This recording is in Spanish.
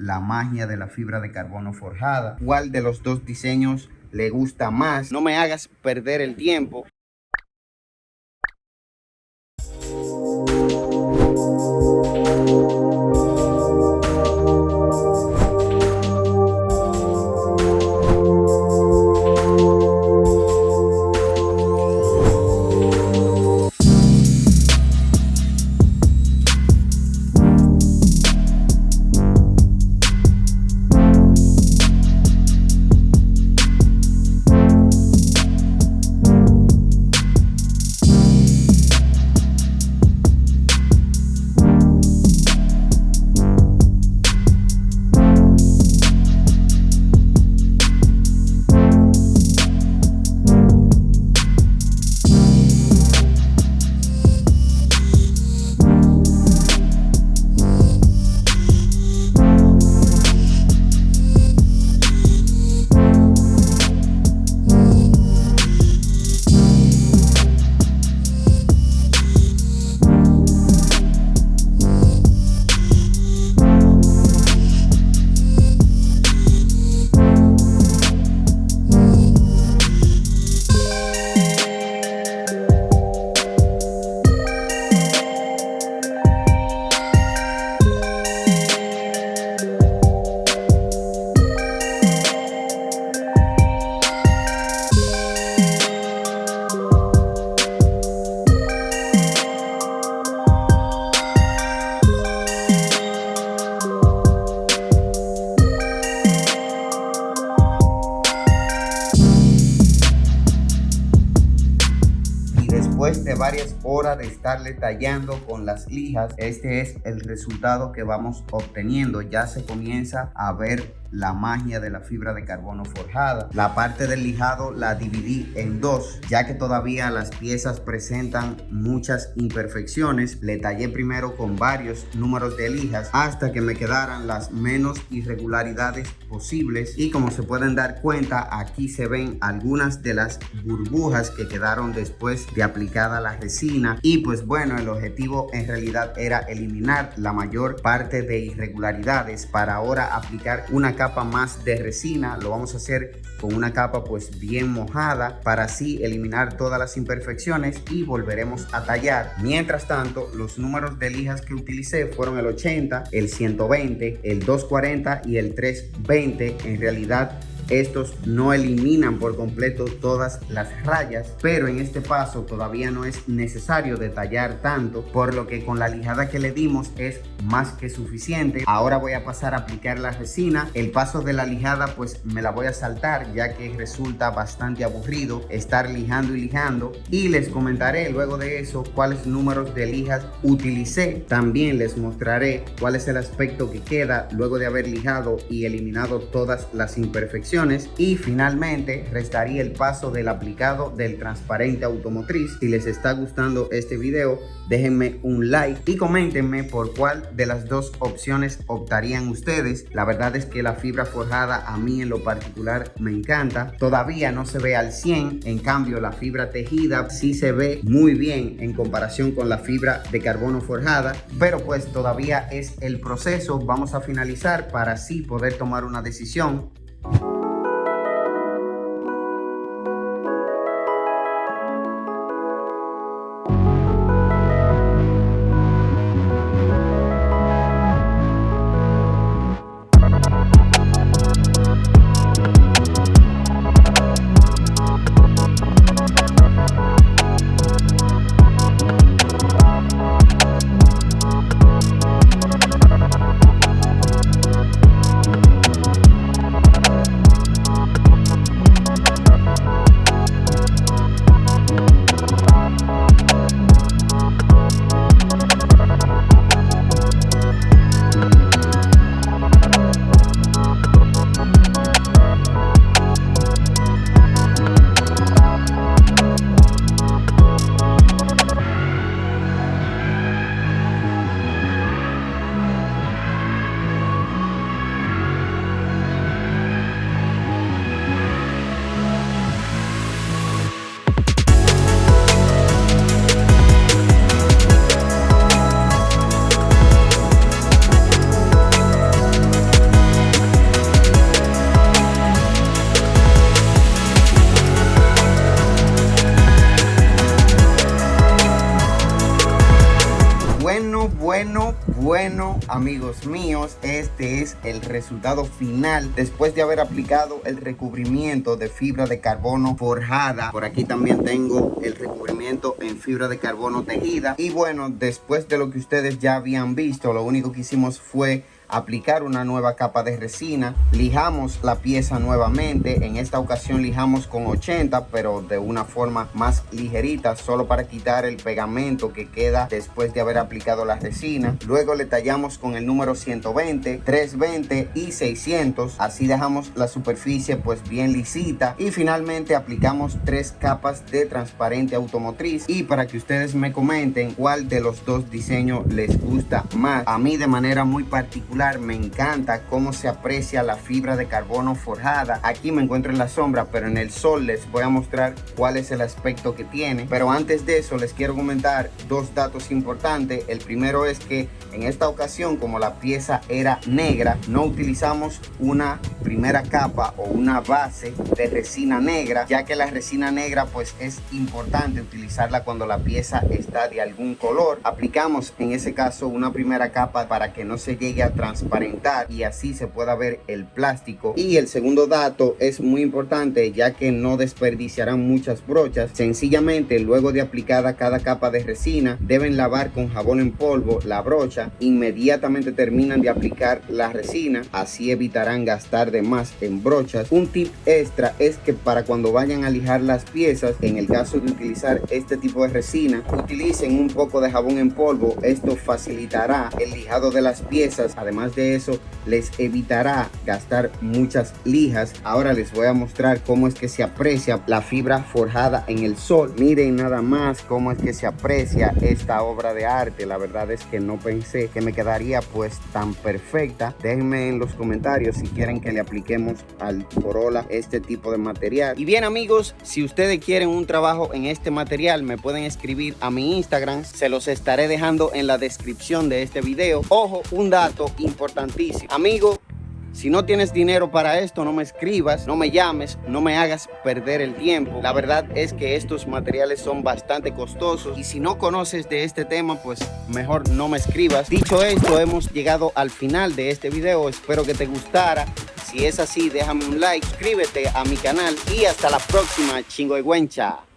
la magia de la fibra de carbono forjada. ¿Cuál de los dos diseños le gusta más? No me hagas perder el tiempo. Después de varias horas de estarle tallando con las lijas, este es el resultado que vamos obteniendo. Ya se comienza a ver la magia de la fibra de carbono forjada. La parte del lijado la dividí en dos, ya que todavía las piezas presentan muchas imperfecciones. Le tallé primero con varios números de lijas hasta que me quedaran las menos irregularidades posibles, y como se pueden dar cuenta, aquí se ven algunas de las burbujas que quedaron después de aplicada la resina. Y pues bueno, el objetivo en realidad era eliminar la mayor parte de irregularidades para ahora aplicar una capa más de resina. Lo vamos a hacer con una capa pues bien mojada para así eliminar todas las imperfecciones, y volveremos a tallar. Mientras tanto, los números de lijas que utilicé fueron el 80, el 120, el 240 y el 320. En realidad estos no eliminan por completo todas las rayas, pero en este paso todavía no es necesario detallar tanto, por lo que con la lijada que le dimos es más que suficiente. Ahora voy a pasar a aplicar la resina. El paso de la lijada pues me la voy a saltar, ya que resulta bastante aburrido estar lijando y lijando, y les comentaré luego de eso cuáles números de lijas utilicé. También les mostraré cuál es el aspecto que queda luego de haber lijado y eliminado todas las imperfecciones. Y finalmente restaría el paso del aplicado del transparente automotriz. Si les está gustando este video, déjenme un like y coméntenme por cuál de las dos opciones optarían ustedes. La verdad es que la fibra forjada a mí en lo particular me encanta. Todavía no se ve al 100, en cambio la fibra tejida sí se ve muy bien en comparación con la fibra de carbono forjada, pero pues todavía es el proceso. Vamos a finalizar para así poder tomar una decisión. Bueno, amigos míos, este es el resultado final después de haber aplicado el recubrimiento de fibra de carbono forjada. Por aquí también tengo el recubrimiento en fibra de carbono tejida. Y bueno, después de lo que ustedes ya habían visto, lo único que hicimos fue aplicar una nueva capa de resina. Lijamos la pieza nuevamente. En esta ocasión lijamos con 80, pero de una forma más ligerita, solo para quitar el pegamento que queda después de haber aplicado la resina. Luego le tallamos con el número 120, 320 y 600. Así dejamos la superficie pues bien lisita. Y finalmente aplicamos 3 capas de transparente automotriz. Y para que ustedes me comenten cuál de los dos diseños les gusta más. A mí de manera muy particular me encanta cómo se aprecia la fibra de carbono forjada. Aquí me encuentro en la sombra, pero en el sol les voy a mostrar cuál es el aspecto que tiene. Pero antes de eso les quiero comentar 2 datos importantes. El primero es que en esta ocasión, como la pieza era negra, no utilizamos una primera capa o una base de resina negra, ya que la resina negra pues es importante utilizarla cuando la pieza está de algún color. Aplicamos en ese caso una primera capa para que no se llegue a transparentar y así se pueda ver el plástico. Y el segundo dato es muy importante, ya que no desperdiciarán muchas brochas. Sencillamente, luego de aplicada cada capa de resina, deben lavar con jabón en polvo la brocha. Inmediatamente terminan de aplicar la resina, así evitarán gastar de más en brochas. Un tip extra es que para cuando vayan a lijar las piezas, en el caso de utilizar este tipo de resina, utilicen un poco de jabón en polvo. Esto facilitará el lijado de las piezas. Además de eso, les evitará gastar muchas lijas. Ahora les voy a mostrar cómo es que se aprecia la fibra forjada en el sol. Miren nada más cómo es que se aprecia esta obra de arte. La verdad es que no pensé que me quedaría pues tan perfecta. Déjenme en los comentarios si quieren que le apliquemos al Corolla este tipo de material. Y bien, amigos, si ustedes quieren un trabajo en este material, me pueden escribir a mi Instagram. Se los estaré dejando en la descripción de este video. Ojo, un dato importantísimo, amigo: si no tienes dinero para esto, no me escribas, no me llames, no me hagas perder el tiempo. La verdad es que estos materiales son bastante costosos y si no conoces de este tema, pues mejor no me escribas. Dicho esto, hemos llegado al final de este video. Espero que te gustara. Si es así, déjame un like, suscríbete a mi canal y hasta la próxima, chingüengüencha.